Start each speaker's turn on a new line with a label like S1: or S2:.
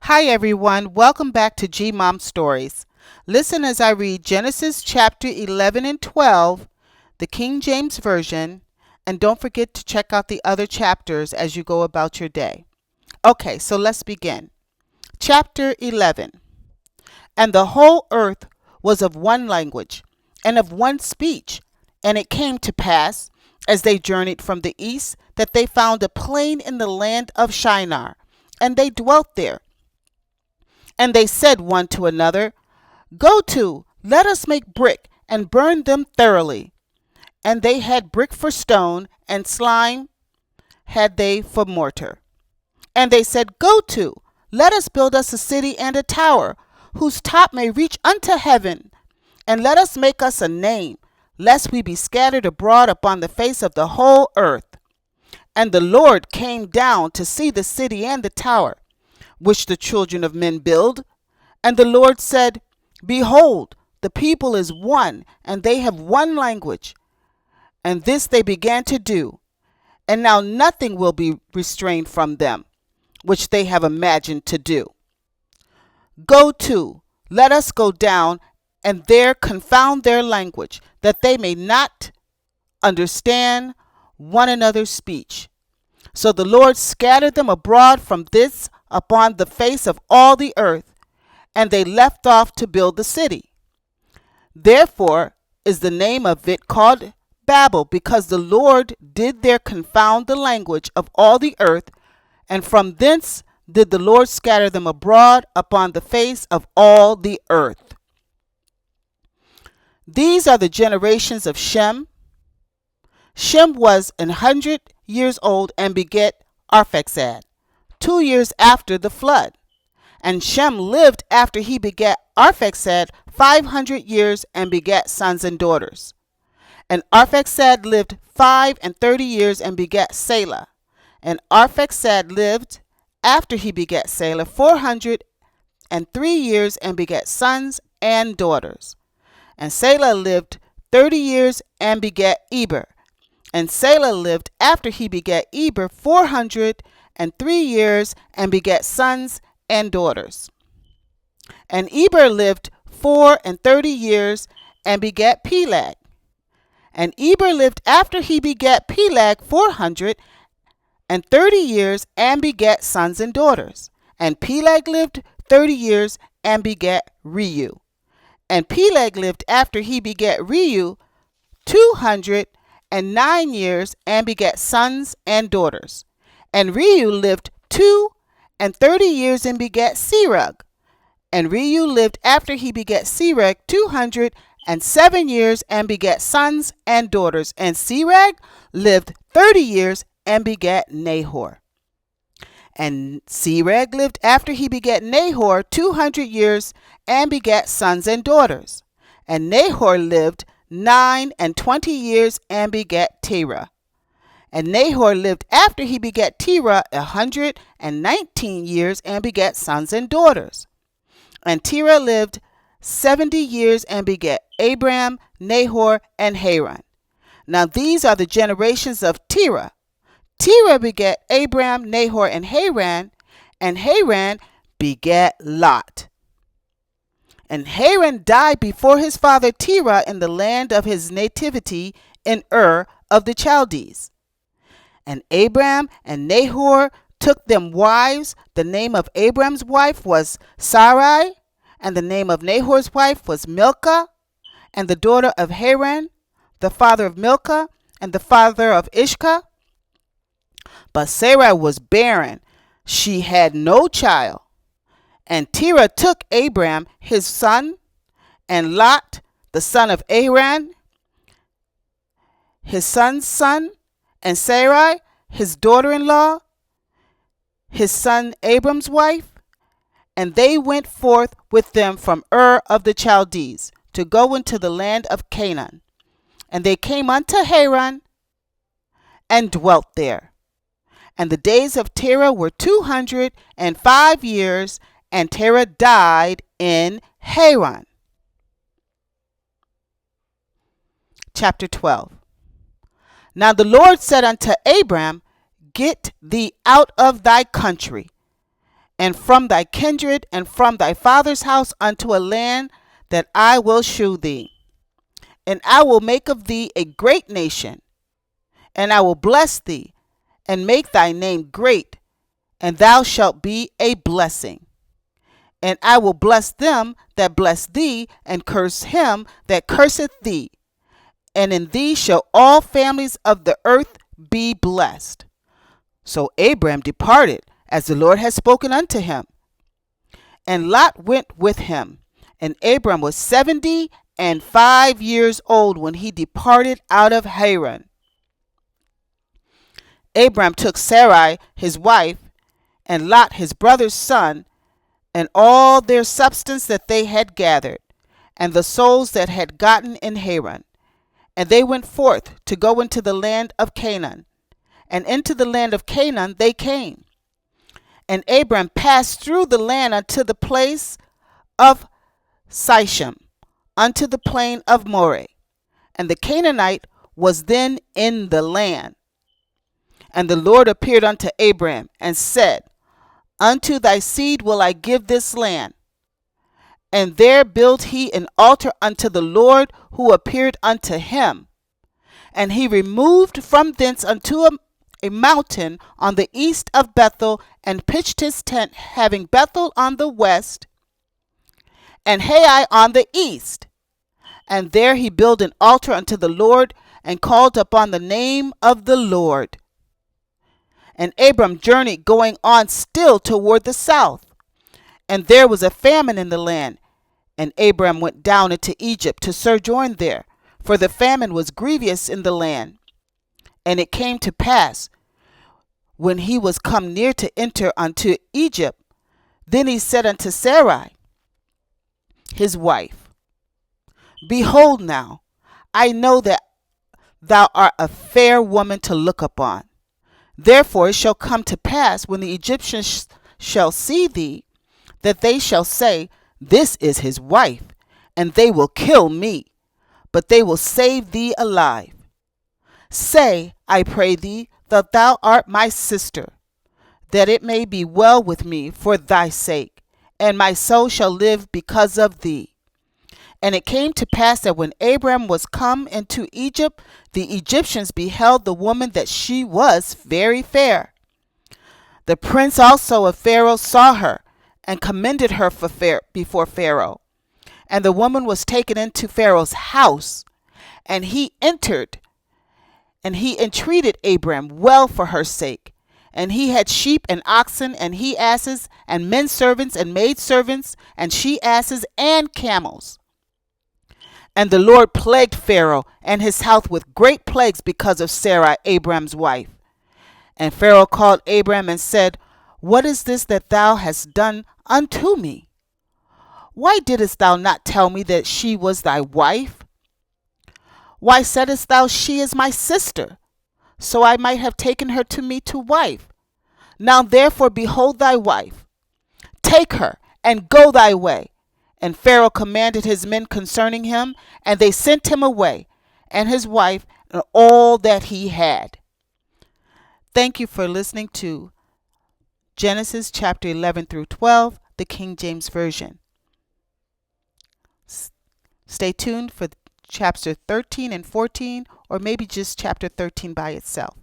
S1: Hi everyone, welcome back to G Mom Stories. Listen as I read Genesis chapter 11 and 12, the King James Version, and don't forget to check out the other chapters as you go about your day. Okay, so let's begin. Chapter 11. And the whole earth was of one language and of one speech. And it came to pass, as they journeyed from the east, that they found a plain in the land of Shinar, and they dwelt there. And they said one to another, Go to, let us make brick, and burn them thoroughly. And they had brick for stone, and slime had they for mortar. And they said, Go to, let us build us a city and a tower, whose top may reach unto heaven, and let us make us a name, lest we be scattered abroad upon the face of the whole earth. And the Lord came down to see the city and the tower, which the children of men build. And the Lord said, Behold, the people is one, and they have one language. And this they began to do. And now nothing will be restrained from them, which they have imagined to do. Go to, let us go down, and there confound their language, that they may not understand one another's speech. So the Lord scattered them abroad from this upon the face of all the earth, and they left off to build the city. Therefore is the name of it called Babel, because the Lord did there confound the language of all the earth, and from thence did the Lord scatter them abroad upon the face of all the earth. These are the generations of Shem. Shem was 100 years old and begat Arphaxad, 2 years after the flood. And Shem lived after he begat Arphaxad 500 years and begat sons and daughters. And Arphaxad lived 35 years and begat Salah. And Arphaxad lived after he begat Salah 403 years and begat sons and daughters. And Salah lived 30 years and begat Eber. And Salah lived after he begat Eber 403 years and begat sons and daughters. And Eber lived 34 years and begat Peleg. And Eber lived after he begat Peleg 430 years and begat sons and daughters. And Peleg lived 30 years and begat Reu. And Peleg lived after he begat Reu 209 years and begat sons and daughters. And Reu lived 32 years and begat Serug. And Reu lived after he begat Serug 207 years and begat sons and daughters. And Serug lived 30 years and begat Nahor. And Serug lived after he begat Nahor 200 years and begat sons and daughters. And Nahor lived 29 years and begat Terah. And Nahor lived after he begat Terah 119 years and begat sons and daughters. And Terah lived 70 years and begat Abram, Nahor, and Haran. Now these are the generations of Terah. Terah begat Abram, Nahor, and Haran begat Lot. And Haran died before his father Terah in the land of his nativity in Ur of the Chaldees. And Abram and Nahor took them wives. The name of Abram's wife was Sarai, and the name of Nahor's wife was Milcah, and the daughter of Haran, the father of Milcah, and the father of Ishkah. But Sarai was barren, she had no child. And Terah took Abram his son, and Lot the son of Haran his son's son, and Sarai his daughter-in-law, his son Abram's wife, and they went forth with them from Ur of the Chaldees to go into the land of Canaan. And they came unto Haran and dwelt there. And the days of Terah were 205 years, and Terah died in Haran. Chapter 12. Now the Lord said unto Abram, Get thee out of thy country, and from thy kindred, and from thy father's house, unto a land that I will shew thee. And I will make of thee a great nation, and I will bless thee, and make thy name great, and thou shalt be a blessing. And I will bless them that bless thee, and curse him that curseth thee. And in thee shall all families of the earth be blessed. So Abram departed, as the Lord had spoken unto him. And Lot went with him. And Abram was 75 years old when he departed out of Haran. Abram took Sarai his wife, and Lot his brother's son, and all their substance that they had gathered, and the souls that had gotten in Haran. And they went forth to go into the land of Canaan. And into the land of Canaan they came. And Abram passed through the land unto the place of Sichem, unto the plain of Moreh. And the Canaanite was then in the land. And the Lord appeared unto Abram, and said, Unto thy seed will I give this land. And there built he an altar unto the Lord, who appeared unto him. And he removed from thence unto a mountain on the east of Bethel, and pitched his tent, having Bethel on the west, and Hai on the east. And there he built an altar unto the Lord, and called upon the name of the Lord. And Abram journeyed, going on still toward the south. And there was a famine in the land. And Abram went down into Egypt to sojourn there, for the famine was grievous in the land. And it came to pass, when he was come near to enter unto Egypt, then he said unto Sarai his wife, Behold now, I know that thou art a fair woman to look upon. Therefore it shall come to pass, when the Egyptians shall see thee, that they shall say, This is his wife, and they will kill me, but they will save thee alive. Say, I pray thee, that thou art my sister, that it may be well with me for thy sake, and my soul shall live because of thee. And it came to pass that when Abram was come into Egypt, the Egyptians beheld the woman, that she was very fair. The prince also of Pharaoh saw her, and commended her before Pharaoh. And the woman was taken into Pharaoh's house, and he entered, and he entreated Abram well for her sake. And he had sheep and oxen, and he asses, and men servants, and maid servants, and she asses, and camels. And the Lord plagued Pharaoh and his house with great plagues because of Sarai, Abram's wife. And Pharaoh called Abram and said, What is this that thou hast done unto me? Why didst thou not tell me that she was thy wife? Why saidst thou, She is my sister, so I might have taken her to me to wife? Now therefore behold thy wife. Take her, and go thy way. And Pharaoh commanded his men concerning him, and they sent him away, and his wife, and all that he had. Thank you for listening to Genesis chapter 11 through 12, the King James Version. Stay tuned for chapter 13 and 14, or maybe just chapter 13 by itself.